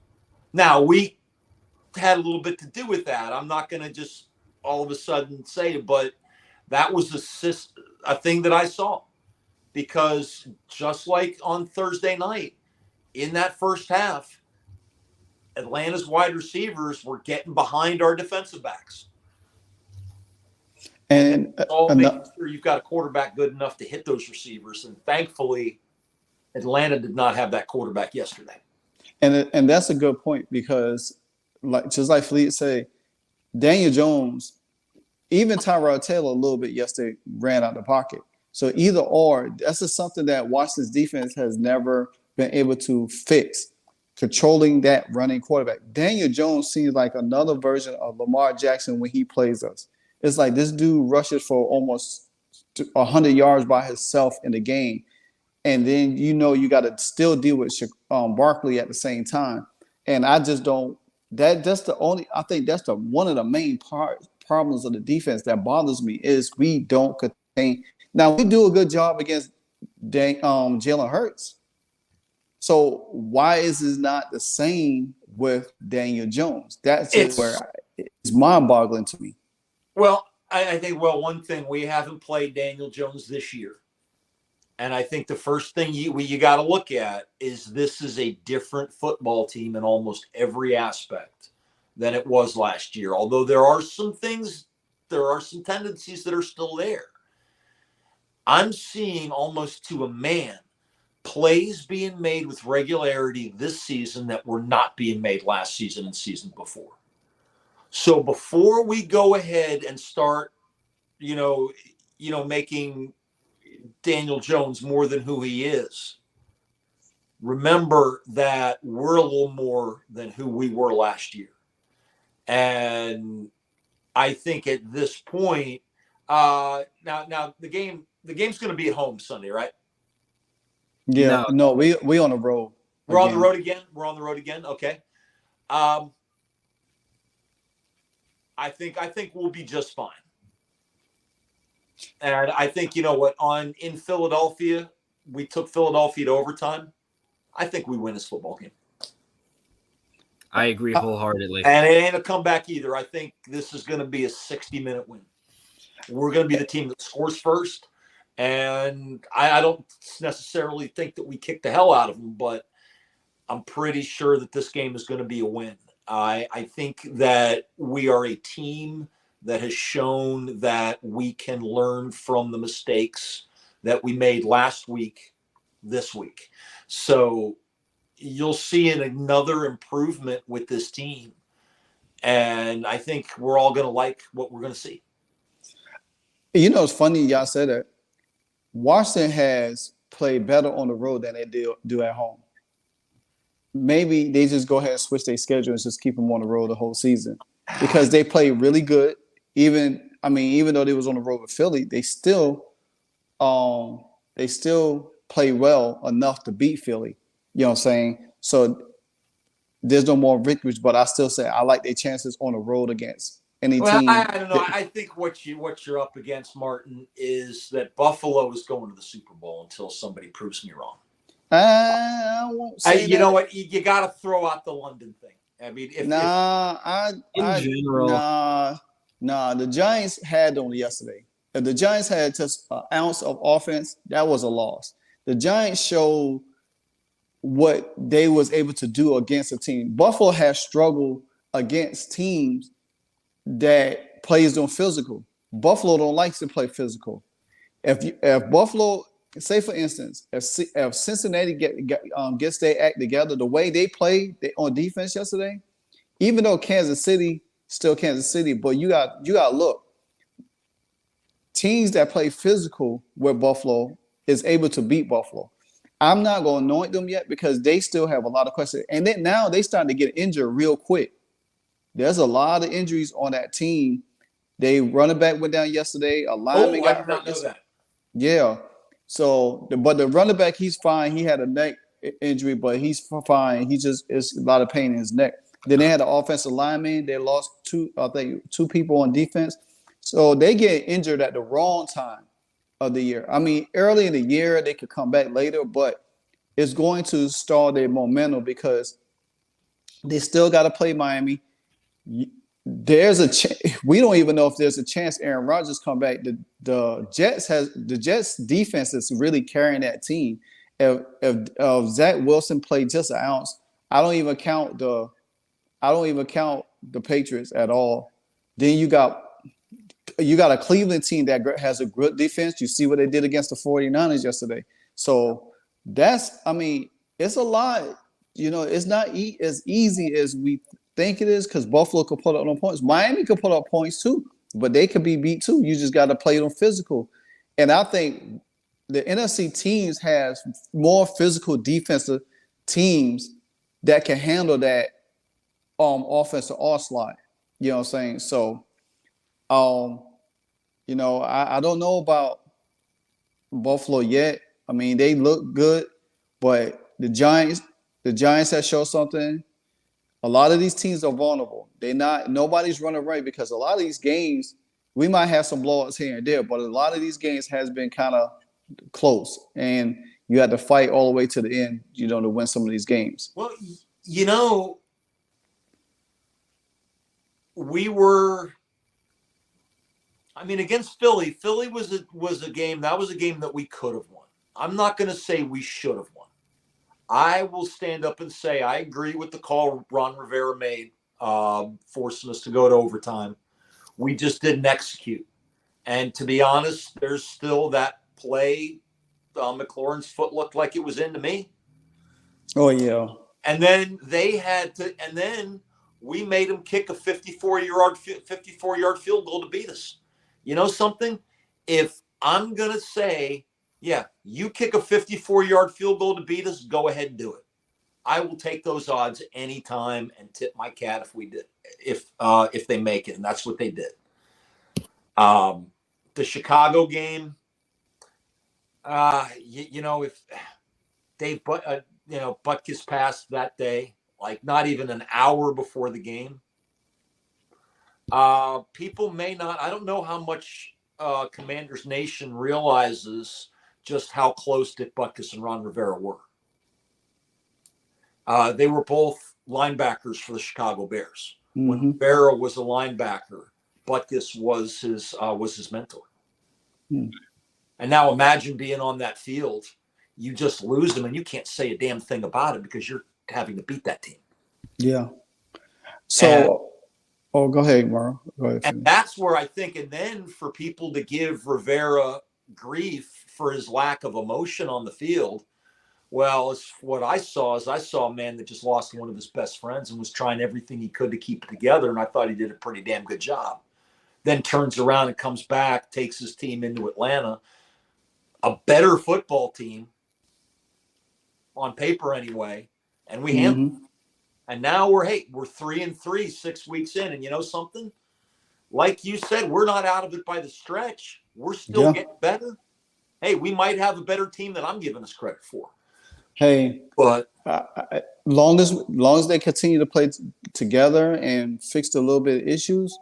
Now, we had a little bit to do with that. I'm not going to just all of a sudden say it, but that was a thing that I saw. Because just like on Thursday night, in that first half, Atlanta's wide receivers were getting behind our defensive backs. And making sure you've got a quarterback good enough to hit those receivers. And thankfully, Atlanta did not have that quarterback yesterday. And that's a good point because, just like Fleet said, Daniel Jones, even Tyrod Taylor a little bit yesterday ran out of the pocket. So either or, that's just something that Washington's defense has never been able to fix, controlling that running quarterback. Daniel Jones seems like another version of Lamar Jackson when he plays us. It's like this dude rushes for almost 100 yards by himself in the game. And then, you got to still deal with Barkley at the same time. And I just don't – that's the only – I think that's one of the main problems of the defense that bothers me is we don't contain – now, we do a good job against Jalen Hurts. So why is it not the same with Daniel Jones? That's where it's mind-boggling to me. Well, I think, one thing, we haven't played Daniel Jones this year. And I think the first thing you got to look at is this is a different football team in almost every aspect than it was last year. Although there are some tendencies that are still there. I'm seeing almost to a man plays being made with regularity this season that were not being made last season and season before. So before we go ahead and start, making Daniel Jones more than who he is, remember that we're a little more than who we were last year. And I think at this point, now the game's going to be at home Sunday, right? Yeah, no, we on the road. We're on the road again. We're on the road again. Okay. I think we'll be just fine. And I think, in Philadelphia, we took Philadelphia to overtime. I think we win this football game. I agree wholeheartedly. And it ain't a comeback either. I think this is going to be a 60-minute win. We're going to be the team that scores first. And I don't necessarily think that we kick the hell out of them, but I'm pretty sure that this game is going to be a win. I think that we are a team that has shown that we can learn from the mistakes that we made last week, this week. So you'll see another improvement with this team. And I think we're all going to like what we're going to see. It's funny y'all said that. Washington has played better on the road than they do at home. Maybe they just go ahead and switch their schedule and just keep them on the road the whole season because they play really good. Even though they was on the road with Philly, they still play well enough to beat Philly. You know what I'm saying? So there's no more victories, but I still say I like their chances on the road against any Well, team. I don't know. I think what you're up against, Martin, is that Buffalo is going to the Super Bowl until somebody proves me wrong. I won't say You that. know what? You got to throw out the London thing. I mean, In general, the Giants had them yesterday. If the Giants had just an ounce of offense, that was a loss. The Giants showed what they was able to do against a team. Buffalo has struggled against teams that plays on physical. Buffalo don't like to play physical. If Buffalo, say for instance, if Cincinnati gets their act together, the way they played on defense yesterday, even though Kansas City still Kansas City, but you got to look. Teams that play physical with Buffalo is able to beat Buffalo. I'm not going to anoint them yet because they still have a lot of questions. And then now they starting to get injured real quick. There's a lot of injuries on that team. They running back went down yesterday. A lineman got hurt yesterday. Yeah. So, but the running back, he's fine. He had a neck injury, but he's fine. It's a lot of pain in his neck. Then they had an offensive lineman. They lost two people on defense. So they get injured at the wrong time of the year. I mean, early in the year, they could come back later, but it's going to stall their momentum because they still got to play Miami. There's we don't even know if there's a chance Aaron Rodgers come back. The Jets defense is really carrying that team. If Zach Wilson played just an ounce, I don't even count the Patriots at all. Then you got a Cleveland team that has a good defense. You see what they did against the 49ers yesterday. So it's a lot. It's not as easy as we think it is because Buffalo could put up no points. Miami could put up points too, but they could be beat too. You just got to play them physical. And I think the NFC teams has more physical defensive teams that can handle that offensive onslaught. You know what I'm saying? So, I don't know about Buffalo yet. I mean, they look good, but the Giants have shown something. A lot of these teams are vulnerable. Nobody's running right because a lot of these games, we might have some blowouts here and there, but a lot of these games has been kind of close, and you had to fight all the way to the end, to win some of these games. Well, we were. I mean, against Philly was a game. That was a game that we could have won. I'm not going to say we should have won. I will stand up and say I agree with the call Ron Rivera made, forcing us to go to overtime. We just didn't execute. And to be honest, there's still that play. McLaurin's foot looked like it was into me. Oh, yeah. And then we made him kick a 54-yard field goal to beat us. You know something? If I'm going to say, yeah, you kick a 54-yard field goal to beat us, go ahead and do it. I will take those odds anytime and tip my cat if we did, if they make it, and that's what they did. The Chicago game, if Dave, Butkus passed that day, like not even an hour before the game. People may not. I don't know how much Commanders Nation realizes just how close Dick Butkus and Ron Rivera were. They were both linebackers for the Chicago Bears. Mm-hmm. When Rivera was a linebacker, Butkus was his mentor. Mm. And now imagine being on that field. You just lose them, and you can't say a damn thing about it because you're having to beat that team. Yeah. So. Go ahead, Mara. Go ahead. And that's where I think, and then for people to give Rivera grief for his lack of emotion on the field, well, what I saw a man that just lost one of his best friends and was trying everything he could to keep it together, and I thought he did a pretty damn good job. Then turns around and comes back, takes his team into Atlanta. a better football team on paper anyway, and we handled it. And now we're 3-3 6 weeks in, and you know something? Like you said, we're not out of it by the stretch. We're still getting better. Hey, we might have a better team than I'm giving us credit for. Hey, but long as they continue to play together and fix the little bit of issues,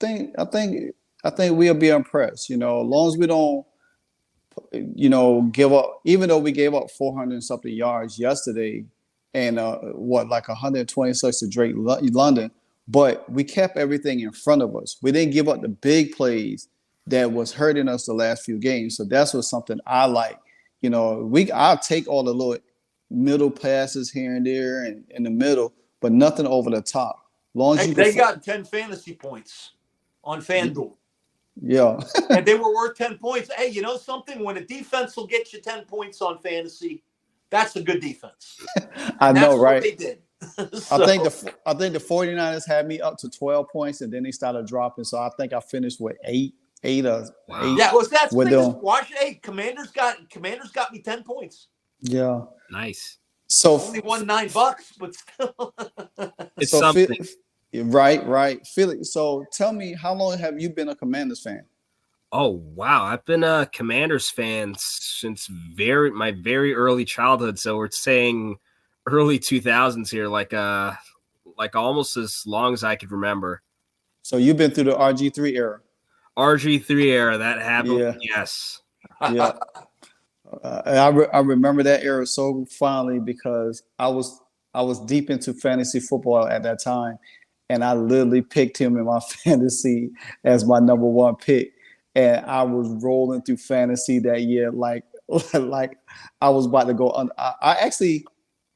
I think we'll be impressed. You know, as long as we don't, give up. Even though we gave up 400 and something yards yesterday, and like 126 to Drake London, but we kept everything in front of us. We didn't give up the big plays that was hurting us the last few games. So that's what something I like. You know, I'll take all the little middle passes here and there and in the middle, but nothing over the top. Long as they got 10 fantasy points on FanDuel. Yeah. And they were worth 10 points. Hey, you know something? When a defense will get you 10 points on fantasy, that's a good defense. I know, right? What they did. So. I think the 49ers had me up to 12 points, and then they started dropping. So I think I finished with eight. Yeah, well, that's the thing. Watch, Commanders got me 10 points. Yeah. Nice. So only won $9, but still. It's something. Right. Felix, so tell me, how long have you been a Commanders fan? Oh, wow. I've been a Commanders fan since my very early childhood. So we're saying early 2000s here, like almost as long as I could remember. So you've been through the RG3 era. RG3 era, that happened. Yeah. Yes. Yeah. I remember that era so fondly because I was deep into fantasy football at that time, and I literally picked him in my fantasy as my number one pick. And I was rolling through fantasy that year like I was about to go under. I actually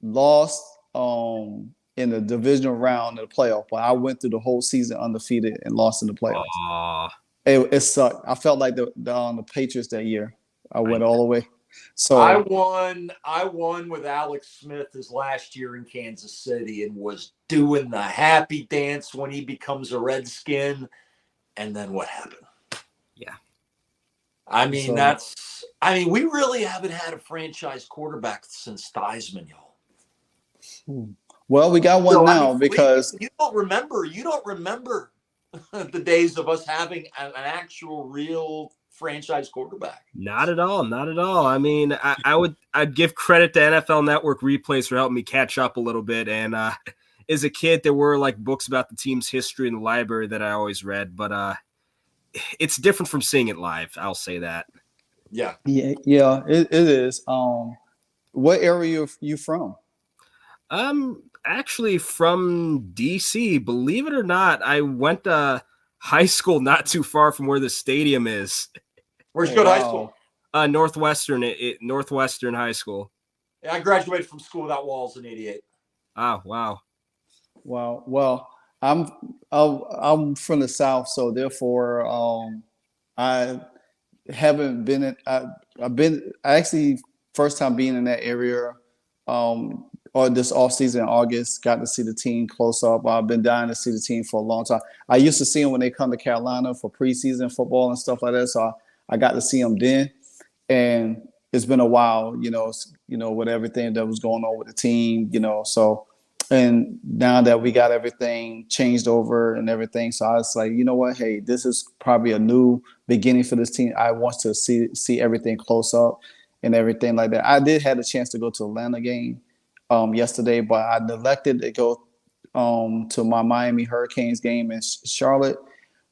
lost in the divisional round of the playoff, but I went through the whole season undefeated and lost in the playoffs. It sucked. I felt like the Patriots that year. I went all the way. So I won with Alex Smith his last year in Kansas City and was doing the happy dance when he becomes a Redskin. And then what happened? Yeah. I mean, we really haven't had a franchise quarterback since Theismann, y'all. Well, we got one now because you don't remember the days of us having an actual real franchise quarterback. Not at all. I mean, I'd give credit to NFL Network replays for helping me catch up a little bit. And as a kid, there were like books about the team's history in the library that I always read, but it's different from seeing it live. I'll say that. Yeah, it is. What area are you from? Actually from DC. Believe it or not, I went to high school not too far from where the stadium is. Where'd you go to high school? Northwestern High School. Yeah, I graduated from school without walls in '88. Oh, wow. Well, I'm from the South, so therefore, I haven't been. I've been actually first time being in that area. Or this off season in August, got to see the team close up. I've been dying to see the team for a long time. I used to see them when they come to Carolina for preseason football and stuff like that. So I got to see them then, and it's been a while, with everything that was going on with the team, So, and now that we got everything changed over and everything, so I was like, you know what? Hey, this is probably a new beginning for this team. I want to see everything close up and everything like that. I did have a chance to go to Atlanta game yesterday, but I neglected to go to my Miami Hurricanes game in Charlotte,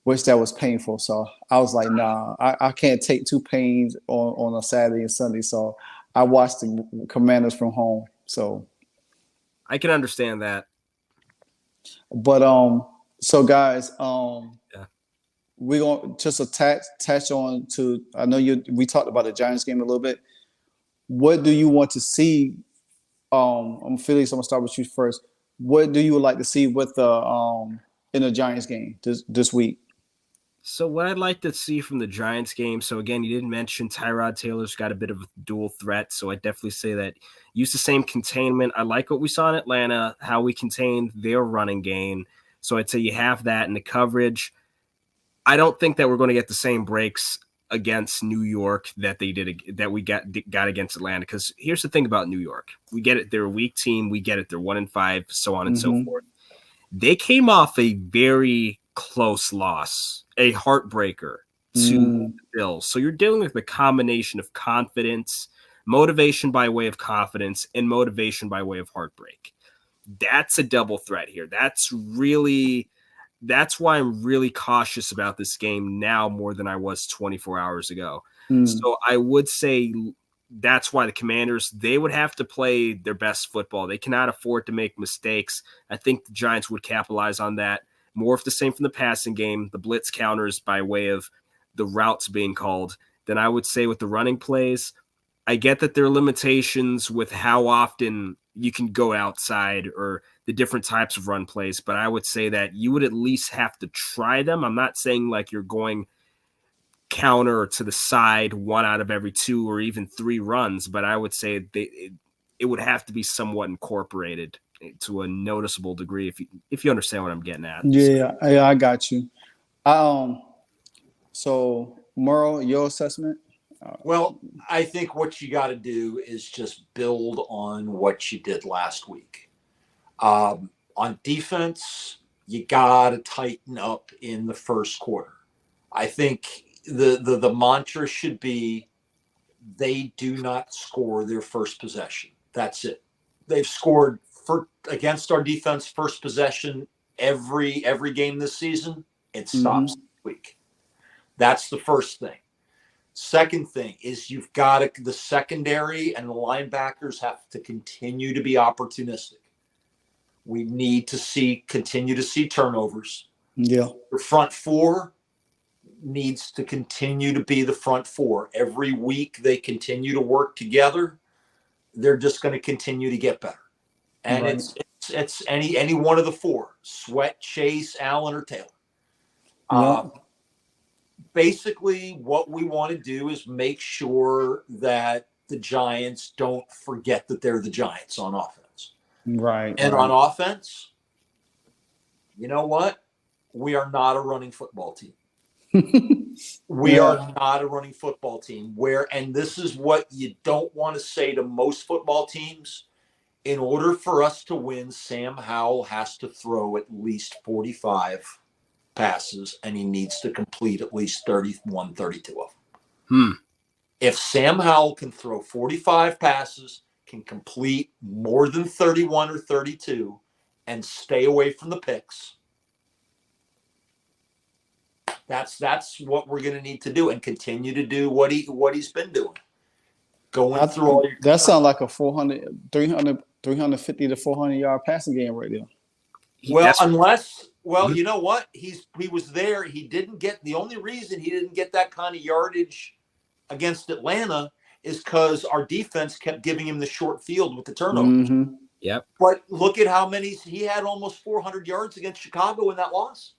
which that was painful. So I was like, nah, I can't take two pains on a Saturday and Sunday. So I watched the Commanders from home. So I can understand that. But so guys, we're gonna just attach on to. I know we talked about the Giants game a little bit. What do you want to see? I'm Felix. I'm gonna start with you first. What do you like to see with the in the Giants game this week? So what I'd like to see from the Giants game. So again, you didn't mention Tyrod Taylor's got a bit of a dual threat. So I definitely say that use the same containment. I like what we saw in Atlanta, how we contained their running game. So I'd say you have that in the coverage. I don't think that we're going to get the same breaks against New York that we got against Atlanta. Because here's the thing about New York: we get it; they're a weak team. We get it; they're 1-5, so on and so forth. They came off a very close loss, a heartbreaker to the Bills. So you're dealing with a combination of confidence, motivation by way of confidence, and motivation by way of heartbreak. That's a double threat here. That's why I'm really cautious about this game now more than I was 24 hours ago. So I would say that's why the Commanders, they would have to play their best football. They cannot afford to make mistakes. I think the Giants would capitalize on that. More of the same from the passing game, the blitz counters by way of the routes being called. Then I would say with the running plays, I get that there are limitations with how often you can go outside or the different types of run plays, but I would say that you would at least have to try them. I'm not saying like you're going counter to the side 1 out of every 2 or even 3 runs, but I would say it would have to be somewhat incorporated to a noticeable degree if you understand what I'm getting at. Yeah, I got you. So Merle, your assessment? Well, I think what you got to do is just build on what you did last week. On defense, you got to tighten up in the first quarter. I think the mantra should be they do not score their first possession. That's it. They've scored against our defense first possession every game this season. It stops this week. That's the first thing. Second thing is you've got the secondary and the linebackers have to continue to be opportunistic. We need to continue to see turnovers. Yeah. The front four needs to continue to be the front four. Every week they continue to work together. They're just going to continue to get better. And it's any one of the four: Sweat, Chase, Allen, or Taylor. Basically, what we want to do is make sure that the Giants don't forget that they're the Giants on offense. Right. And on offense, you know what? We are not a running football team. We are not a running football team and this is what you don't want to say to most football teams. In order for us to win, Sam Howell has to throw at least 45 passes, and he needs to complete at least 31, 32 of them. If Sam Howell can throw 45 passes, can complete more than 31 or 32, and stay away from the picks, that's what we're going to need to do and continue to do what he's been doing. Going through all your that sounds like a 350 to 400 yard passing game right there. Well, you know what? He was there. He didn't get the only reason he didn't get that kind of yardage against Atlanta is because our defense kept giving him the short field with the turnovers. Yep. But look at how many he had, almost 400 yards against Chicago in that loss.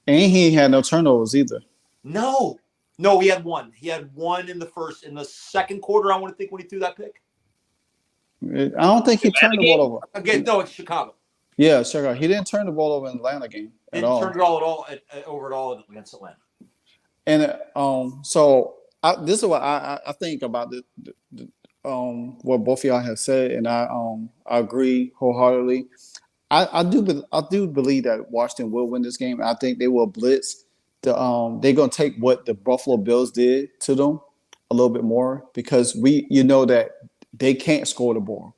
And he had no turnovers either. No, he had one. He had one in the second quarter, I want to think, when he threw that pick. I don't think he turned the ball over. Again, no, it's Chicago. Yeah, Chicago. He didn't turn the ball over in the Atlanta game at all. Didn't turn it all against Atlanta. And this is what I think about what both of y'all have said, and I agree wholeheartedly. I do believe that Washington will win this game. I think they will blitz. They're gonna take what the Buffalo Bills did to them a little bit more because that they can't score the ball.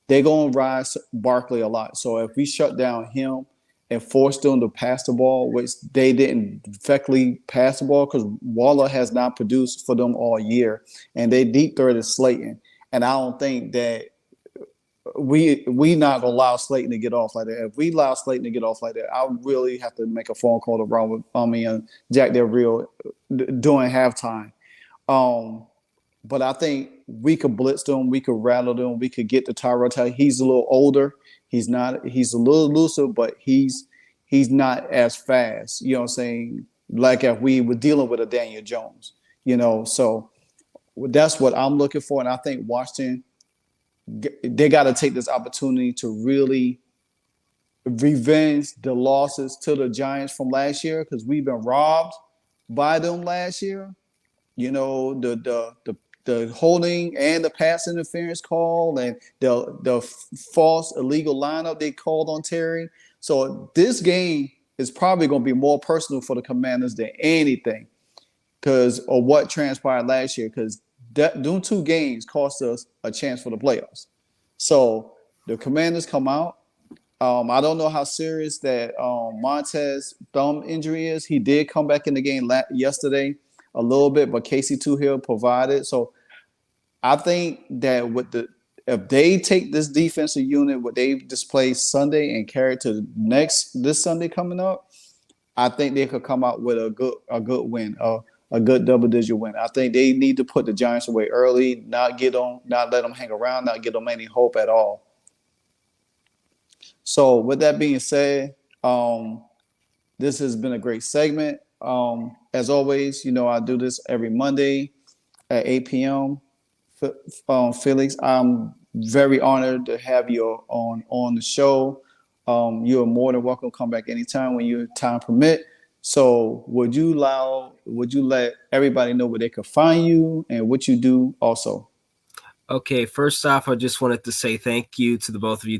They're gonna rise Barkley a lot. So if we shut down him and force them to pass the ball, which they didn't effectively pass the ball because Waller has not produced for them all year, and they deep threat is Slayton, and I don't think that we not gonna allow Slayton to get off like that. If we allow Slayton to get off like that, I really have to make a phone call to Ron and Jack Del Rio during halftime. But I think we could blitz them, we could rattle them, we could get to Tyrod Taylor. He's a little older. He's a little looser, but he's not as fast. You know what I'm saying? Like if we were dealing with a Daniel Jones, so that's what I'm looking for. And I think Washington, they got to take this opportunity to really revenge the losses to the Giants from last year because we've been robbed by them last year. You know, the holding and the pass interference call and the false illegal lineup they called on Terry. So this game is probably going to be more personal for the Commanders than anything because of what transpired last year. Because them 2 games cost us a chance for the playoffs. So the Commanders come out. I don't know how serious that Montez thumb injury is. He did come back in the game yesterday a little bit, but Casey Toohill provided. So I think that if they take this defensive unit, what they displayed Sunday and carry it to this Sunday coming up, I think they could come out with a good win, a good double-digit win. I think they need to put the Giants away early, not let them hang around, not give them any hope at all. So with that being said, this has been a great segment. As always, you know, I do this every Monday at 8 p.m. Felix, I'm very honored to have you on the show. You are more than welcome to come back anytime when your time permit. So would you let everybody know where they could find you and what you do also? Okay, first off, I just wanted to say thank you to the both of you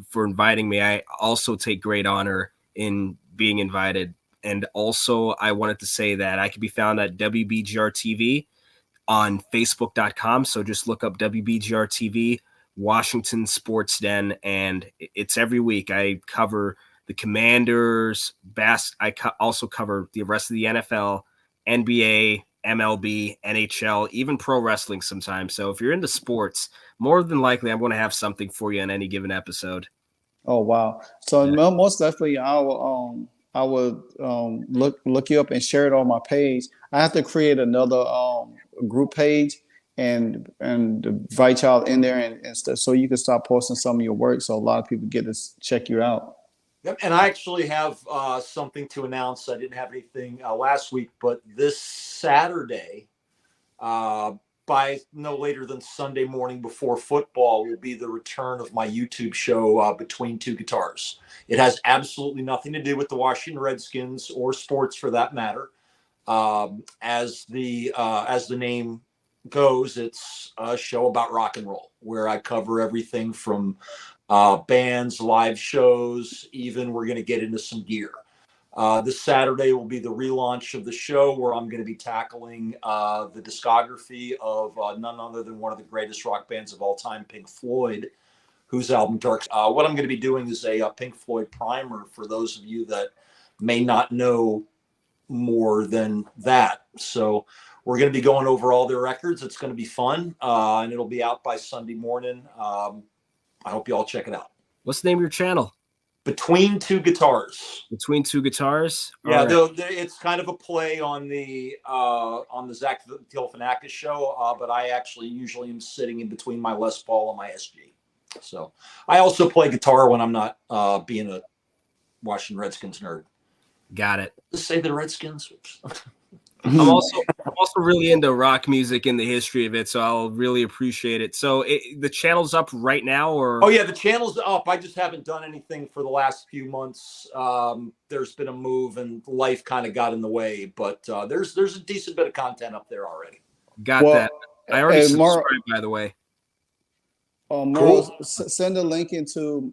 for inviting me. I also take great honor in being invited. And also, I wanted to say that I can be found at WBGR TV on Facebook.com. So just look up WBGR TV, Washington Sports Den, and it's every week. I cover the Commanders, I also cover the rest of the NFL, NBA, MLB, NHL, even pro wrestling sometimes. So if you're into sports, more than likely I'm going to have something for you on any given episode. Oh wow! So yeah. Most definitely, I will look you up and share it on my page. I have to create another group page and invite y'all in there and stuff, so you can start posting some of your work, so a lot of people get to check you out. Yep, and I actually have something to announce. I didn't have anything last week, but this Saturday, by no later than Sunday morning before football, will be the return of my YouTube show, Between Two Guitars. It has absolutely nothing to do with the Washington Redskins or sports for that matter. As the name goes, it's a show about rock and roll where I cover everything from bands, live shows, even we're going to get into some gear. This Saturday will be the relaunch of the show where I'm going to be tackling the discography of none other than one of the greatest rock bands of all time, Pink Floyd, whose album Dark. What I'm going to be doing is a Pink Floyd primer for those of you that may not know more than that. So we're going to be going over all their records. It's going to be fun, and it'll be out by Sunday morning. I hope you all check it out. What's the name of your channel? Between Two Guitars. Between Two Guitars? Yeah, right. It's kind of a play on the Zach Galifianakis show, but I actually usually am sitting in between my Les Paul and my SG. So I also play guitar when I'm not being a Washington Redskins nerd. Got it. Just say the Redskins. I'm also really into rock music and the history of it, so I'll really appreciate it. So the channel's up right now, or? Oh yeah, the channel's up. I just haven't done anything for the last few months. There's been a move, and life kind of got in the way. But there's a decent bit of content up there already. Got that. I already subscribed, by the way. Merle, cool. Send a link into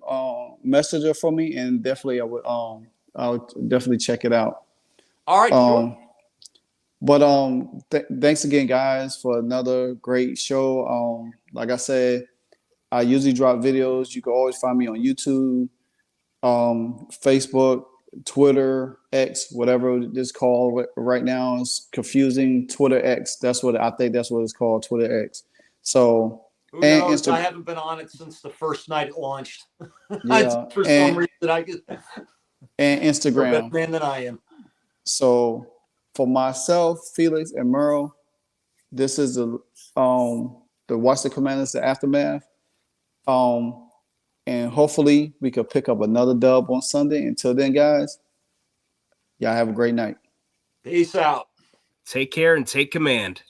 Messenger for me, and definitely I'll definitely check it out. All right. Sure. But thanks again, guys, for another great show. Like I said, I usually drop videos. You can always find me on YouTube, Facebook, Twitter, X, whatever it's called right now. It's confusing. Twitter X. That's what it's called. Twitter X. So who knows? I haven't been on it since the first night it launched. Yeah, for some reason I get and Instagram. Better man than I am. So. For myself, Felix, and Merle, this is the Washington Commanders, the aftermath. And hopefully we could pick up another dub on Sunday. Until then, guys, y'all have a great night. Peace out. Take care and take command.